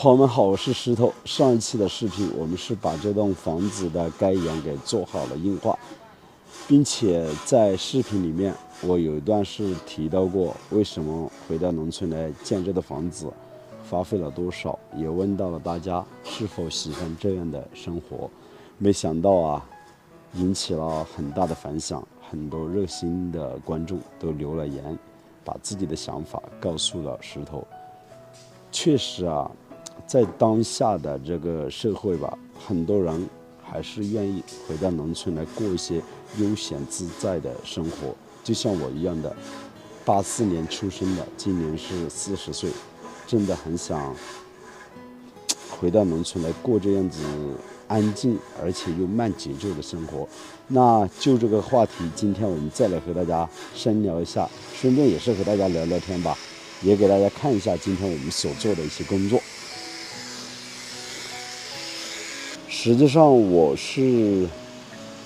朋友们好，我是石头。上一期的视频，我们是把这栋房子的概念给做好了硬化，并且在视频里面，我有一段是提到过为什么回到农村来建这个房子，花费了多少，也问到了大家是否喜欢这样的生活。没想到啊，引起了很大的反响，很多热心的观众都留了言，把自己的想法告诉了石头。确实啊，在当下的这个社会吧，很多人还是愿意回到农村来过一些悠闲自在的生活。就像我一样的，84年出生的，今年是40岁，真的很想回到农村来过这样子安静而且又慢节奏的生活。那就这个话题，今天我们再来和大家深聊一下，顺便也是和大家聊聊天吧，也给大家看一下今天我们所做的一些工作。实际上我是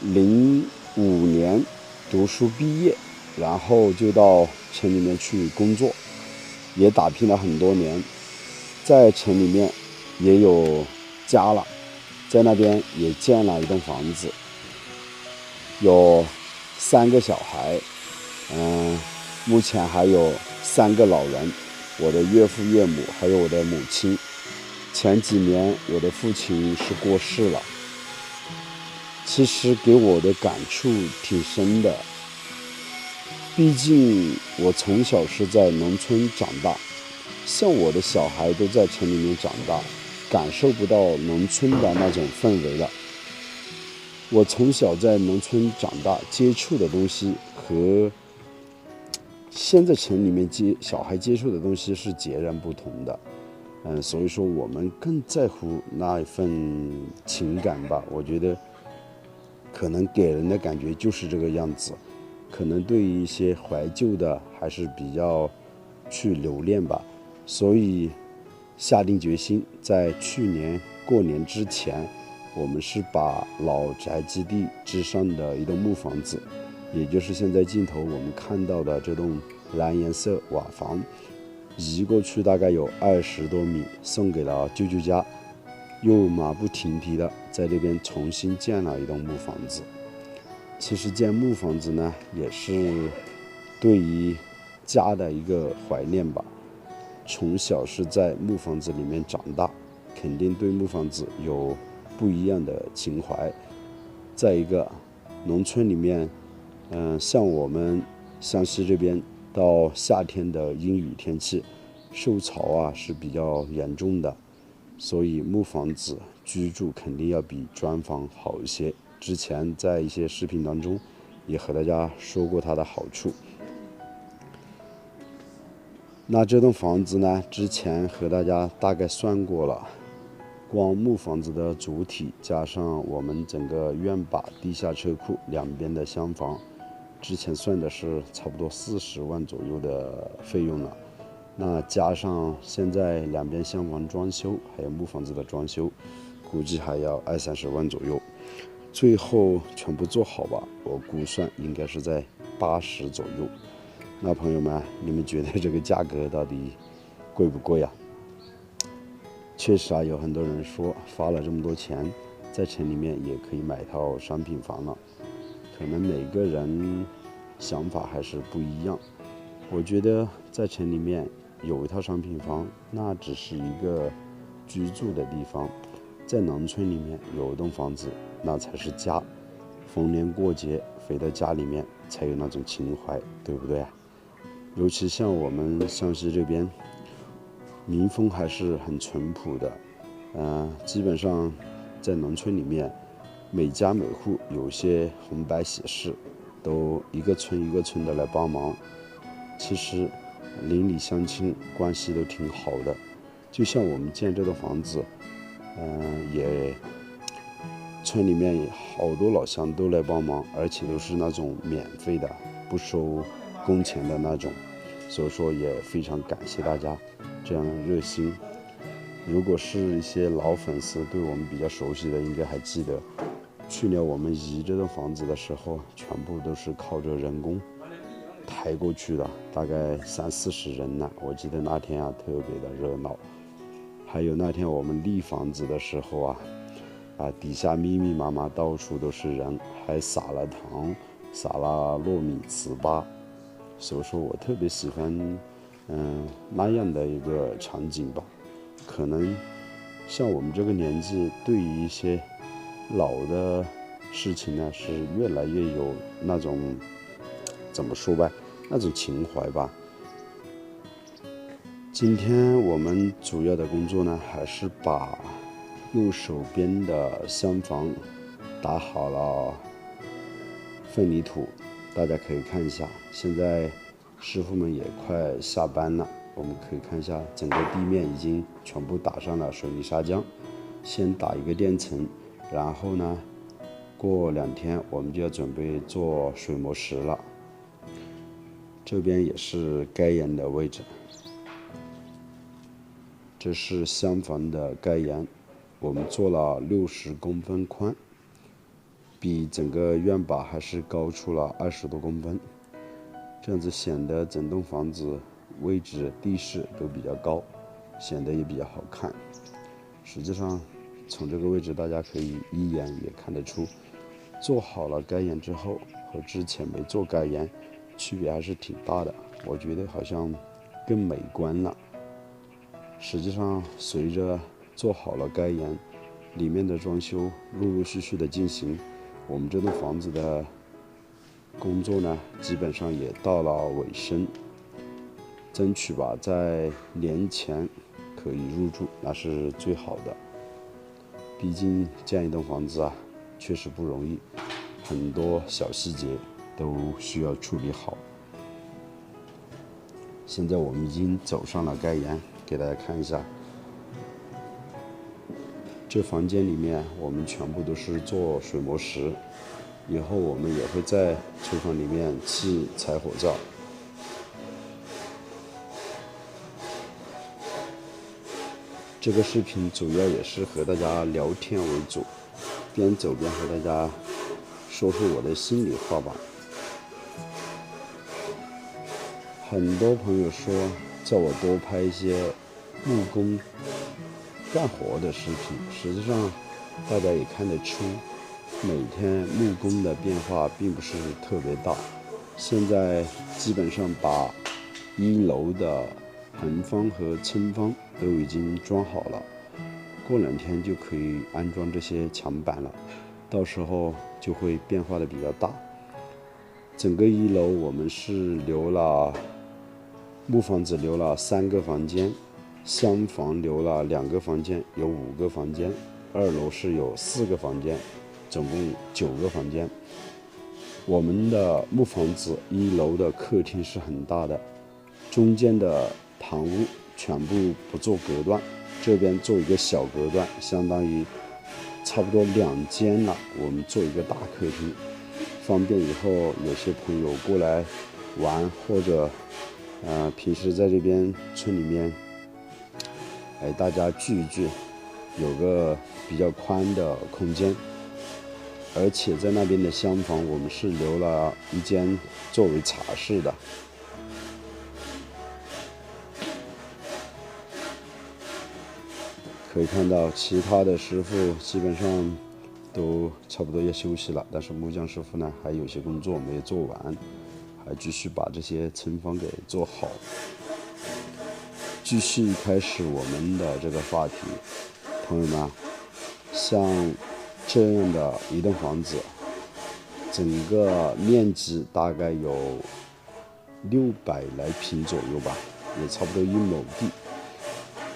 05年读书毕业，然后就到城里面去工作，也打拼了很多年，在城里面也有家了，在那边也建了一栋房子，有3个小孩，目前还有3个老人，我的岳父岳母还有我的母亲。前几年我的父亲是过世了，其实给我的感触挺深的，毕竟我从小是在农村长大，像我的小孩都在城里面长大，感受不到农村的那种氛围了。我从小在农村长大，接触的东西和现在城里面小孩接触的东西是截然不同的。所以说我们更在乎那一份情感吧，我觉得可能给人的感觉就是这个样子，可能对于一些怀旧的还是比较去留恋吧。所以下定决心，在去年过年之前，我们是把老宅基地之上的一栋木房子，也就是现在镜头我们看到的这栋蓝颜色瓦房，移过去大概有20多米，送给了舅舅家，又马不停蹄的在这边重新建了一栋木房子。其实建木房子呢，也是对于家的一个怀念吧。从小是在木房子里面长大，肯定对木房子有不一样的情怀。再一个，农村里面，像我们湘西这边，到夏天的阴雨天气，受潮啊是比较严重的，所以木房子居住肯定要比砖房好一些。之前在一些视频当中也和大家说过它的好处。那这栋房子呢，之前和大家大概算过了，光木房子的主体加上我们整个院坝、地下车库两边的厢房，之前算的是差不多40万左右的费用了。那加上现在两边厢房装修，还有木房子的装修，估计还要20-30万左右。最后全部做好吧，我估算应该是在80左右。那朋友们，你们觉得这个价格到底贵不贵啊？确实啊，有很多人说花了这么多钱，在城里面也可以买套商品房了。可能每个人想法还是不一样。我觉得在城里面有一套商品房，那只是一个居住的地方；在农村里面有一栋房子，那才是家。逢年过节回到家里面，才有那种情怀，对不对啊？尤其像我们湘西这边，民风还是很淳朴的，基本上在农村里面，每家每户有些红白喜事，都一个村一个村的来帮忙。其实邻里乡亲关系都挺好的，就像我们建这个房子，也村里面好多老乡都来帮忙，而且都是那种免费的，不收工钱的那种。所以说也非常感谢大家这样热心。如果是一些老粉丝对我们比较熟悉的，应该还记得去年我们移这栋房子的时候，全部都是靠着人工抬过去的，大概30-40人呢。我记得那天啊特别的热闹，还有那天我们立房子的时候底下密密麻麻到处都是人，还撒了糖，撒了糯米糍粑，所以说我特别喜欢那样的一个场景吧。可能像我们这个年纪，对于一些老的事情呢，是越来越有那种怎么说吧，那种情怀吧。今天我们主要的工作呢，还是把右手边的厢房打好了混凝土，大家可以看一下。现在师傅们也快下班了，我们可以看一下整个地面已经全部打上了水泥砂浆，先打一个垫层，然后呢，过2天我们就要准备做水磨石了。这边也是盖檐的位置。这是厢房的盖檐，我们做了60公分宽，比整个院坝还是高出了20多公分，这样子显得整栋房子位置地势都比较高，显得也比较好看。实际上从这个位置大家可以一眼也看得出，做好了盖檐之后和之前没做盖檐区别还是挺大的，我觉得好像更美观了。实际上随着做好了盖檐，里面的装修陆陆续续的进行，我们这栋房子的工作呢基本上也到了尾声，争取吧在年前可以入住，那是最好的。毕竟建一栋房子确实不容易，很多小细节都需要处理好。现在我们已经走上了盖檐，给大家看一下。这房间里面我们全部都是做水磨石，以后我们也会在厨房里面砌柴火灶。这个视频主要也是和大家聊天为主，边走边和大家说说我的心里话吧。很多朋友说叫我多拍一些木工干活的视频，实际上大家也看得出，每天木工的变化并不是特别大。现在基本上把1楼的横方和撑方都已经装好了，过2天就可以安装这些墙板了，到时候就会变化的比较大。整个1楼我们是留了木房子，留了3个房间，厢房留了2个房间，有5个房间。2楼是有4个房间，总共9个房间。我们的木房子1楼的客厅是很大的，中间的堂屋全部不做隔断，这边做一个小隔断，相当于差不多2间了。我们做一个大客厅，方便以后有些朋友过来玩，或者平时在这边村里面大家聚一聚，有个比较宽的空间。而且在那边的厢房我们是留了1间作为茶室的。可以看到其他的师傅基本上都差不多要休息了，但是木匠师傅呢还有些工作没有做完，还继续把这些撑方给做好。继续开始我们的这个话题。朋友们，像这样的一栋房子，整个面积大概有600来平左右吧，也差不多1亩地。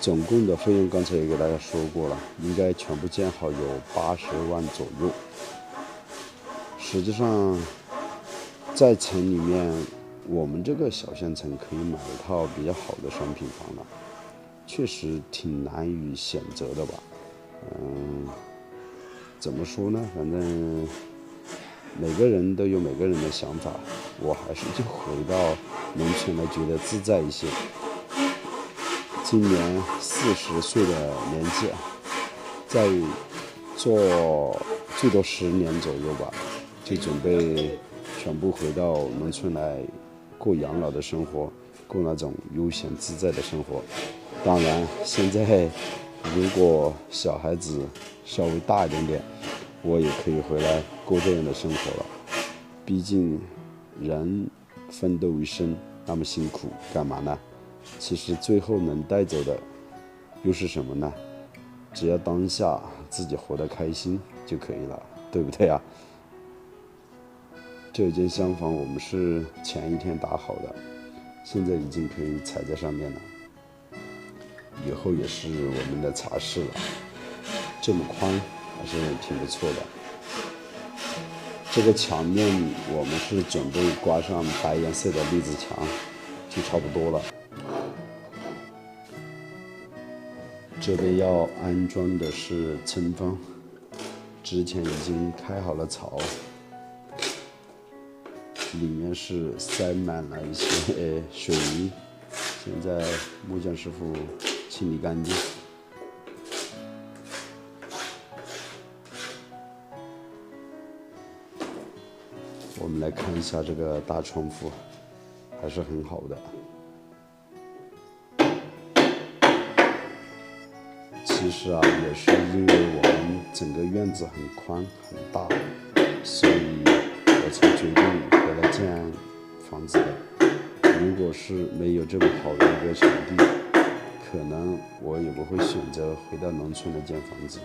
总共的费用刚才也给大家说过了，应该全部建好有80万左右。实际上在城里面，我们这个小县城可以买一套比较好的商品房了，确实挺难以选择的吧。怎么说呢，反正每个人都有每个人的想法，我还是就回到农村来，觉得自在一些。今年40岁的年纪，再做最多10年左右吧，就准备全部回到农村来过养老的生活，过那种悠闲自在的生活。当然，现在如果小孩子稍微大一点点，我也可以回来过这样的生活了。毕竟人奋斗一生那么辛苦，干嘛呢？其实最后能带走的又是什么呢？只要当下自己活得开心就可以了，对不对啊？这间厢房我们是前一天打好的，现在已经可以踩在上面了。以后也是我们的茶室了，这么宽还是挺不错的。这个墙面我们是准备刮上白颜色的栗子墙，就差不多了。这边要安装的是撑风，之前已经开好了槽，里面是塞满了一些水泥，现在木匠师傅清理干净。我们来看一下这个大窗户，还是很好的。其实啊，也是因为我们整个院子很宽很大，所以我才决定回来建房子的。如果是没有这么好的一个场地，可能我也不会选择回到农村来建房子。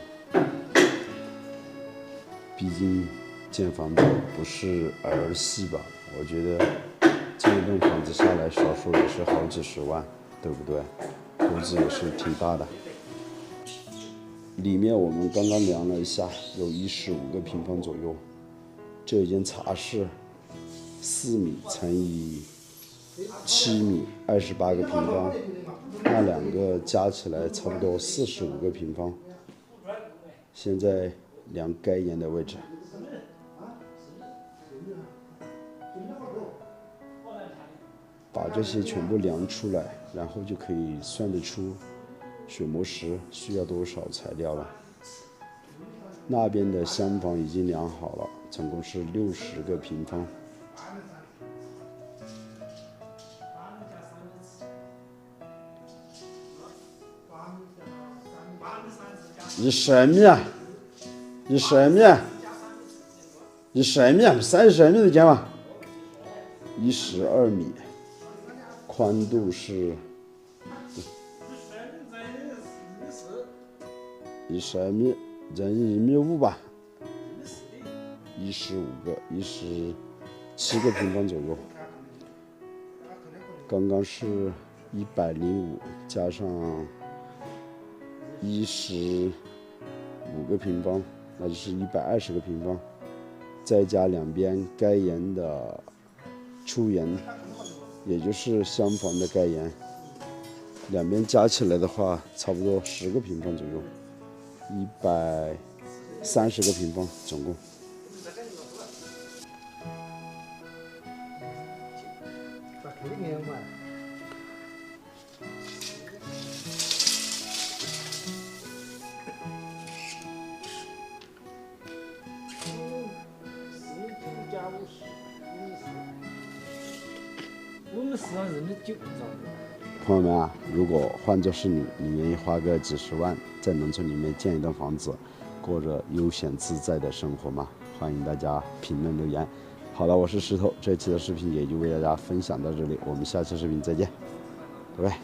毕竟建房子不是儿戏吧？我觉得建一栋房子下来，少说也是好几十万，对不对？投资也是挺大的。里面我们刚刚量了一下，有15个平方左右。这间茶室4米乘以7米，28个平方，那2个加起来差不多45个平方。现在量该沿的位置。把这些全部量出来，然后就可以算得出水磨石需要多少材料了。那边的厢房已经量好了，总共是60个平方。你什么呀？你什么呀？你什么呀？30米的间嘛，12米，宽度是12米，乘以1.5米吧，15个，17个平方左右。刚刚是105加上15个平方，那就是120个平方，再加两边该沿的出沿，也就是厢房的该沿，两边加起来的话，差不多10个平方左右，130个平方总共。我们市场人的9兆。朋友们啊，如果换作是你，你愿意花个几十万在农村里面建一栋房子，过着悠闲自在的生活吗？欢迎大家评论留言。好了，我是石头，这期的视频也就为大家分享到这里，我们下期视频再见，拜拜。